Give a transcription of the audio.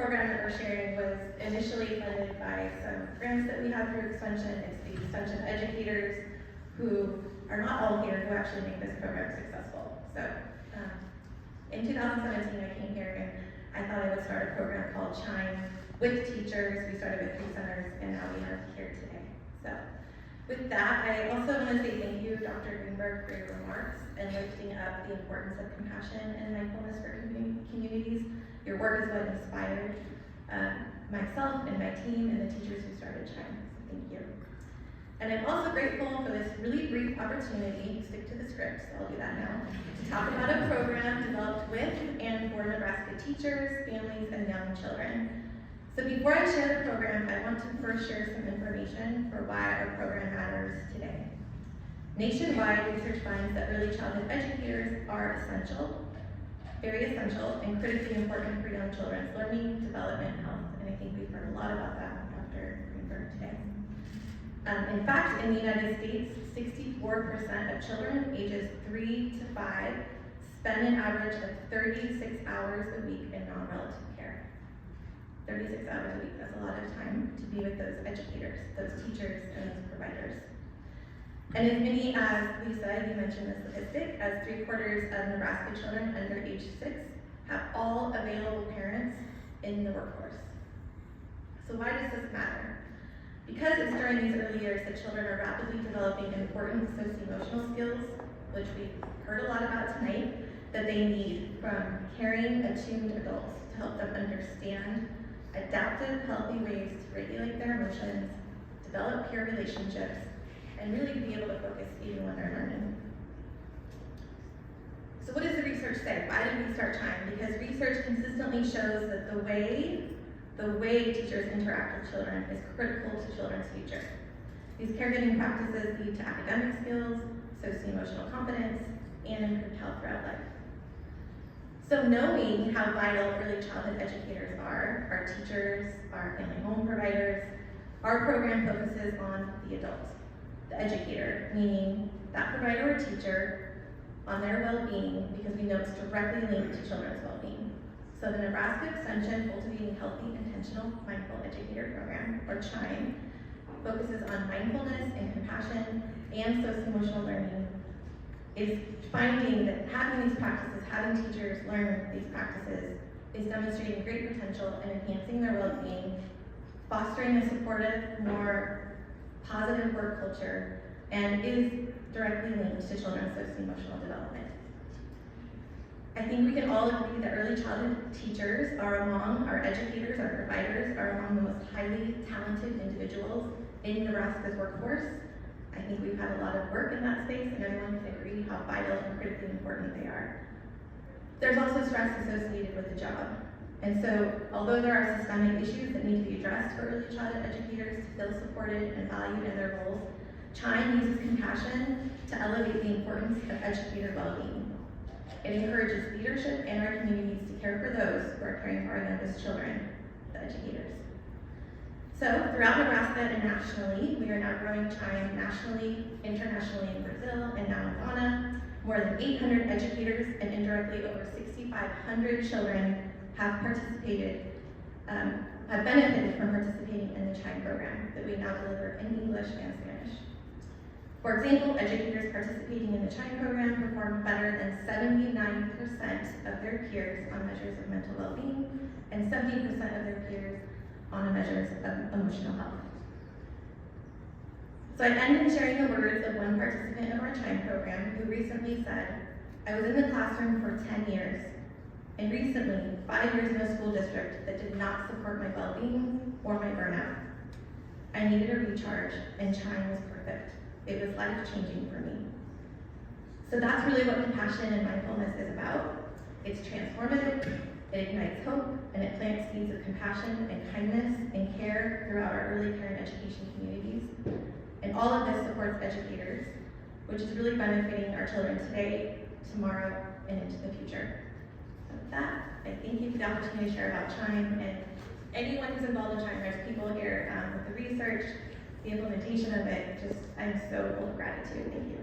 program that we're sharing was initially funded by some grants that we had through Extension. It's the Extension educators who are not all here who actually make this program successful. So in 2017, I came here and I thought I would start a program called CHIME with teachers. We started with 3 centers and now we are here today. So with that, I also want to say thank you, Dr. Greenberg, for your remarks and lifting up the importance of compassion and mindfulness for communities. Your work is what inspired myself and my team and the teachers who started CHIME. So thank you. And I'm also grateful for this really brief opportunity, stick to the script, so I'll do that now, to talk about a program developed with and for Nebraska teachers, families, and young children. So before I share the program, I want to first share some information for why our program matters today. Nationwide, research finds that early childhood educators are essential, very essential, and critically important for young children's learning, development, and health. And I think we've heard a lot about that from Dr. Greenberg today. In fact, in the United States, 64% of children ages 3 to 5 spend an average of 36 hours a week in non-relative care. 36 hours a week, that's a lot of time to be with those educators, those teachers, and those providers. And as many as Lisa, you mentioned the statistic, as 3/4 of Nebraska children under age 6 have all available parents in the workforce. So why does this matter? Because it's during these early years that children are rapidly developing important socio-emotional skills, which we've heard a lot about tonight, that they need from caring, attuned adults to help them understand adaptive, healthy ways to regulate their emotions, develop peer relationships, and really be able to focus even when they're learning. So what does the research say? Why did we start CHIME? Because research consistently shows that the way teachers interact with children is critical to children's future. These caregiving practices lead to academic skills, socio-emotional competence, and improved health throughout life. So knowing how vital early childhood educators are, our teachers, our family home providers, our program focuses on the adult, the educator, meaning that provider or teacher, on their well-being, because we know it's directly linked to children's well-being. So the Nebraska Extension Cultivating Healthy, Intentional, Mindful Educator Program, or CHIME, focuses on mindfulness and compassion and socio-emotional learning, is finding that having these practices, having teachers learn these practices, is demonstrating great potential in enhancing their well-being, fostering a supportive, more positive work culture, and is directly linked to children's socio-emotional development. I think we can all agree that early childhood teachers are among our educators, our providers, are among the most highly talented individuals in Nebraska's workforce. I think we've had a lot of work in that space, and everyone can agree how vital and critically important they are. There's also stress associated with the job. And so, although there are systemic issues that need to be addressed for early childhood educators to feel supported and valued in their roles, CHIME uses compassion to elevate the importance of educator well-being. It encourages leadership in our communities to care for those who are caring for our youngest children, the educators. So, throughout Nebraska and nationally, we are now growing CHIME nationally, internationally in Brazil, and now in Ghana. More than 800 educators and indirectly over 6,500 children have participated, have benefited from participating in the CHIME program that we now deliver in English and Spanish. For example, educators participating in the CHIME program perform better than 79% of their peers on measures of mental well-being and 70% of their peers on measures of emotional health. So I end in sharing the words of one participant of our CHIME program who recently said, "I was in the classroom for 10 years, and recently 5 years in a school district that did not support my well-being or my burnout. I needed a recharge, and CHIME was perfect. It was life-changing for me." So that's really what compassion and mindfulness is about. It's transformative, it ignites hope, and it plants seeds of compassion and kindness and care throughout our early care and education communities. And all of this supports educators, which is really benefiting our children today, tomorrow, and into the future. So with that, I thank you for the opportunity to share about CHIME, and anyone who's involved in CHIME, there's people here with the research, the implementation of it, I'm so full of gratitude. Thank you.